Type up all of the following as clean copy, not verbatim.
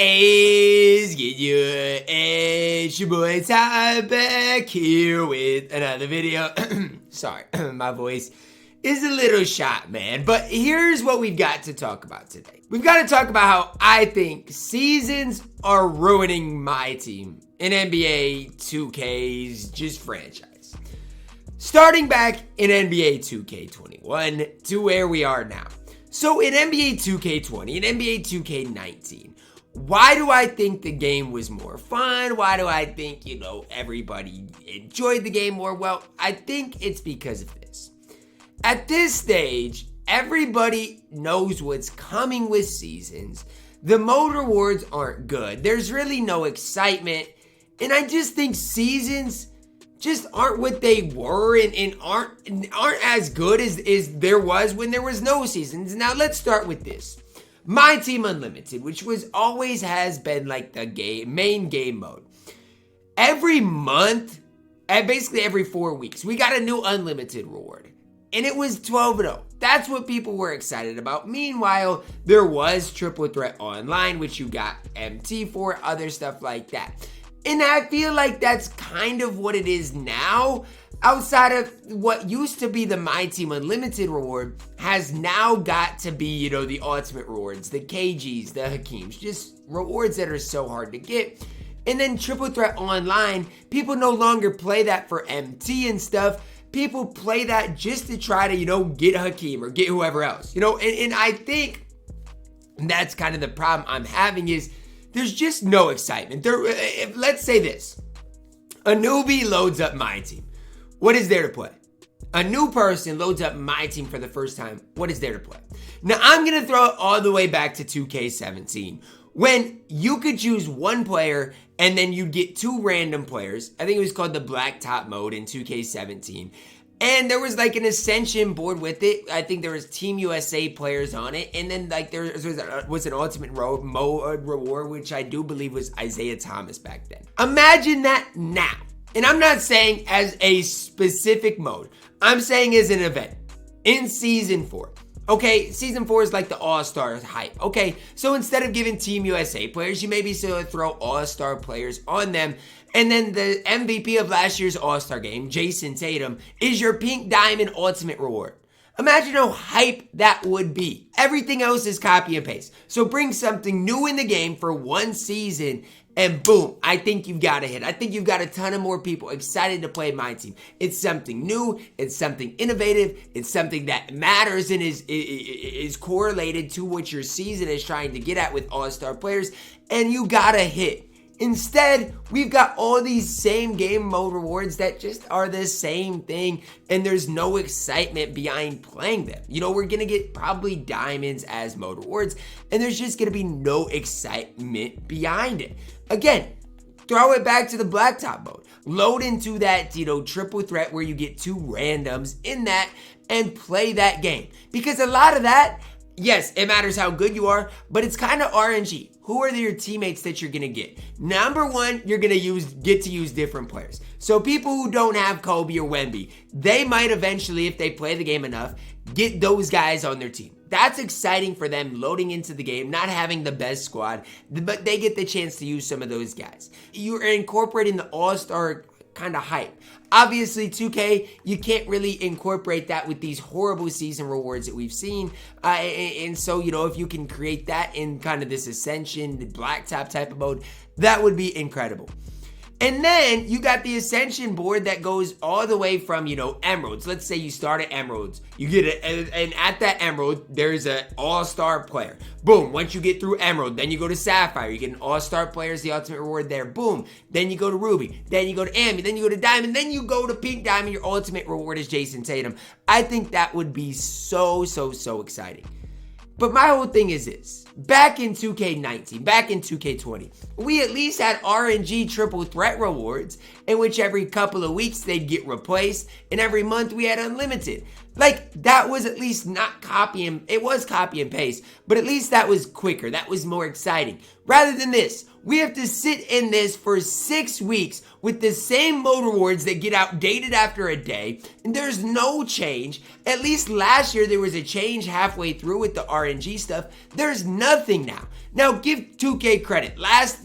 is good? It's your boy Ty back here with another video. Sorry, my voice is a little shot, man. But here's what we've got to talk about today. We've got to talk about how I think seasons are ruining my team in NBA 2K's just franchise. Starting back in NBA 2K21 to where we are now. So in NBA 2K20 and NBA 2K19, why do I think the game was more fun? Why do I think, everybody enjoyed the game more? Well, I think it's because of this. At this stage, everybody knows what's coming with seasons. The mode rewards aren't good. There's really no excitement. And I just think seasons just aren't what they were and aren't as good as there was when there was no seasons. Now let's start with this. MyTEAM Unlimited, which always has been like the main game mode. Every month, and basically every 4 weeks, we got a new unlimited reward. And it was 12-0. That's what people were excited about. Meanwhile, there was Triple Threat Online, which you got MT for, other stuff like that. And I feel like that's kind of what it is now. Outside of what used to be the MyTEAM Unlimited reward has now got to be, the ultimate rewards, the KGs, the Hakeems, just rewards that are so hard to get. And then Triple Threat Online, people no longer play that for MT and stuff. People play that just to try to, get Hakeem or get whoever else, and I think that's kind of the problem I'm having is there's just no excitement. Let's say this. A newbie loads up MyTEAM. What is there to play? A new person loads up MyTEAM for the first time. What is there to play? Now, I'm going to throw it all the way back to 2K17 when you could choose one player and then you'd get two random players. I think it was called the Black Top mode in 2K17. And there was like an Ascension board with it. I think there was Team USA players on it. And then like there was an Ultimate mode reward, which I do believe was Isaiah Thomas back then. Imagine that now. And I'm not saying as a specific mode. I'm saying as an event in Season 4. Okay, Season 4 is like the All-Star hype. Okay, so instead of giving Team USA players, you maybe still throw All-Star players on them. And then the MVP of last year's All-Star game, Jason Tatum, is your Pink Diamond Ultimate Reward. Imagine how hype that would be. Everything else is copy and paste. So bring something new in the game for one season and boom, I think you've got a hit. I think you've got a ton of more people excited to play MyTEAM. It's something new. It's something innovative. It's something that matters and is correlated to what your season is trying to get at with all-star players. And you got a hit. Instead, we've got all these same game mode rewards that just are the same thing, and there's no excitement behind playing them. We're going to get probably diamonds as mode rewards, and there's just going to be no excitement behind it. Again, throw it back to the blacktop mode. Load into that, triple threat where you get two randoms in that and play that game. Because a lot of that, yes, it matters how good you are, but it's kind of RNG. Who are your teammates that you're going to get? Number one, you're going to get to use different players. So people who don't have Kobe or Wemby, they might eventually, if they play the game enough, get those guys on their team. That's exciting for them loading into the game, not having the best squad, but they get the chance to use some of those guys. You're incorporating the all-star kind of hype. Obviously, 2K, you can't really incorporate that with these horrible season rewards that we've seen. And so, if you can create that in kind of this Ascension, the blacktop type of mode, that would be incredible. And then you got the Ascension board that goes all the way from, Emeralds. Let's say you start at Emeralds. You get it, and at that Emerald, there's an all-star player. Boom. Once you get through Emerald, then you go to Sapphire. You get an all-star player as the ultimate reward there. Boom. Then you go to Ruby. Then you go to Ambi. Then you go to Diamond. Then you go to Pink Diamond. Your ultimate reward is Jason Tatum. I think that would be so exciting. But my whole thing is this. Back in 2K19, back in 2K20, we at least had RNG triple threat rewards in which every couple of weeks they'd get replaced, and every month we had unlimited. Like, that was at least not it was copy and paste, but at least that was quicker. That was more exciting. Rather than this, we have to sit in this for 6 weeks with the same mode rewards that get outdated after a day, and there's no change. At least last year there was a change halfway through with the RNG stuff. There's nothing now. Now give 2K credit. Last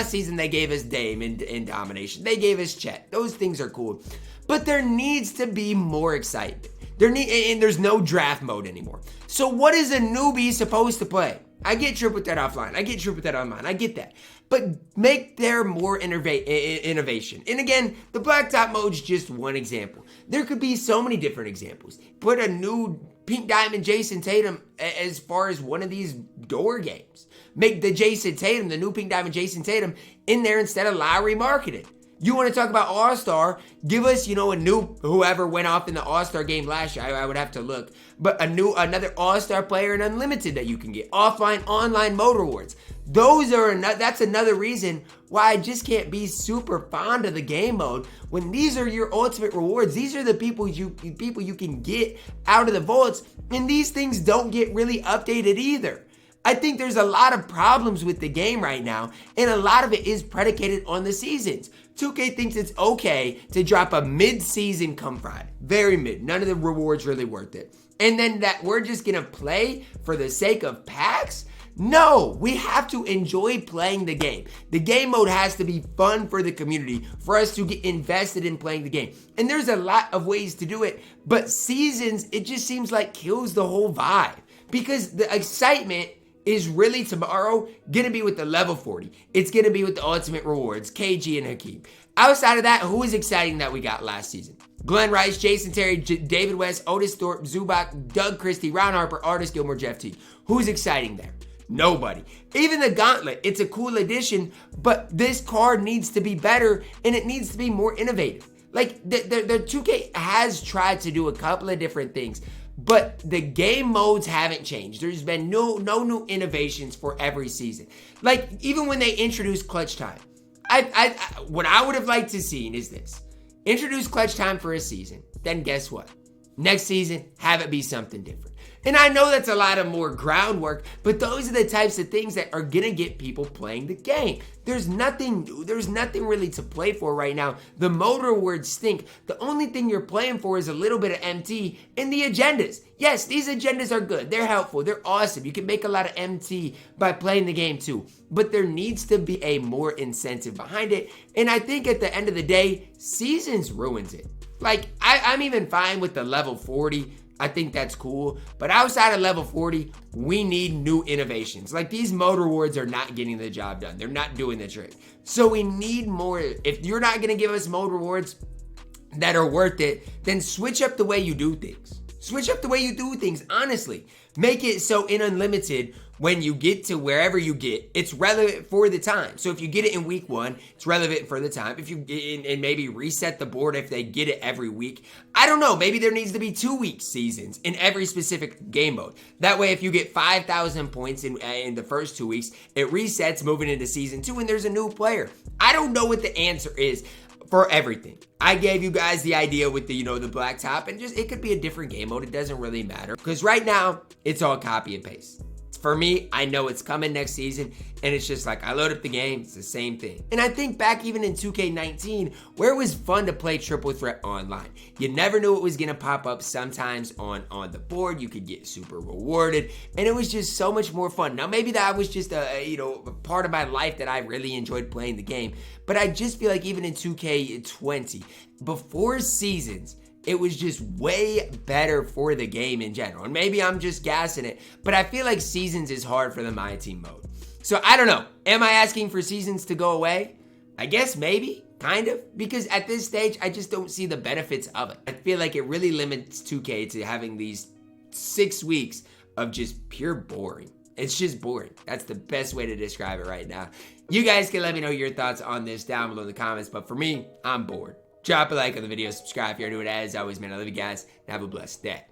season they gave us Dame in domination. They gave us Chet. Those things are cool. But there needs to be more excitement. And there's no draft mode anymore. So what is a newbie supposed to play? I get Trip with that offline. I get Trip with that online. I get that. But make there more innovation. And again, the blacktop mode's just one example. There could be so many different examples. Put a new Pink Diamond Jason Tatum as far as one of these door games. Make the Jason Tatum, the new Pink Diamond Jason Tatum, in there instead of Lowry marketed. You want to talk about All-Star, give us, a new, whoever went off in the All-Star game last year, I would have to look, but another All-Star player in Unlimited that you can get. Offline, online mode rewards. That's another reason why I just can't be super fond of the game mode when these are your ultimate rewards. These are the people you can get out of the vaults, and these things don't get really updated either. I think there's a lot of problems with the game right now, and a lot of it is predicated on the seasons. 2K thinks it's okay to drop a mid-season come Friday. Very mid. None of the rewards really worth it. And then that we're just going to play for the sake of packs? No, we have to enjoy playing the game. The game mode has to be fun for the community, for us to get invested in playing the game. And there's a lot of ways to do it, but seasons, it just seems like kills the whole vibe. Because the excitement is really tomorrow going to be with the level 40. It's going to be with the ultimate rewards, KG and Hakeem. Outside of that, who is exciting that we got last season? Glenn Rice, Jason Terry, David West, Otis Thorpe, Zubac, Doug Christie, Ron Harper, Artis Gilmore, Jeff T. Who's exciting there? Nobody. Even the Gauntlet, it's a cool addition, but this card needs to be better and it needs to be more innovative. Like, the 2K has tried to do a couple of different things, but the game modes haven't changed. There's been no new innovations for every season. Like, even when they introduced Clutch Time, what I would have liked to see is this. Introduce Clutch Time for a season, then guess what? Next season, have it be something different. And I know that's a lot of more groundwork, but those are the types of things that are gonna get people playing the game. There's nothing new. There's nothing really to play for right now. The mode rewards stink. The only thing you're playing for is a little bit of MT and the agendas. Yes, these agendas are good. They're helpful. They're awesome. You can make a lot of MT by playing the game too. But there needs to be a more incentive behind it. And I think at the end of the day, Seasons ruins it. Like, I'm even fine with the level 40. I think that's cool. But outside of level 40, we need new innovations. Like, these mode rewards are not getting the job done. They're not doing the trick. So we need more. If you're not going to give us mode rewards that are worth it, then switch up the way you do things. Switch up the way you do things, honestly. Make it so in Unlimited, when you get to wherever you get, it's relevant for the time. So if you get it in week 1, it's relevant for the time. If you and maybe reset the board if they get it every week. I don't know. Maybe there needs to be 2-week seasons in every specific game mode. That way, if you get 5,000 points in the first 2 weeks, it resets moving into season 2 and there's a new player. I don't know what the answer is for everything. I gave you guys the idea with the, the black top, and just, it could be a different game mode. It doesn't really matter because right now it's all copy and paste. For me, I know it's coming next season, and it's just like I load up the game, it's the same thing. And I think back even in 2K19, where it was fun to play Triple Threat online. You never knew it was gonna pop up sometimes on the board. You could get super rewarded, and it was just so much more fun. Now maybe that was just a part of my life that I really enjoyed playing the game, but I just feel like even in 2K20, before seasons, it was just way better for the game in general. And maybe I'm just gassing it, but I feel like Seasons is hard for the MyTEAM mode. So I don't know. Am I asking for Seasons to go away? I guess maybe, kind of. Because at this stage, I just don't see the benefits of it. I feel like it really limits 2K to having these 6 weeks of just pure boring. It's just boring. That's the best way to describe it right now. You guys can let me know your thoughts on this down below in the comments, but for me, I'm bored. Drop a like on the video, subscribe if you're new, and as always, man, I love you guys, and have a blessed day.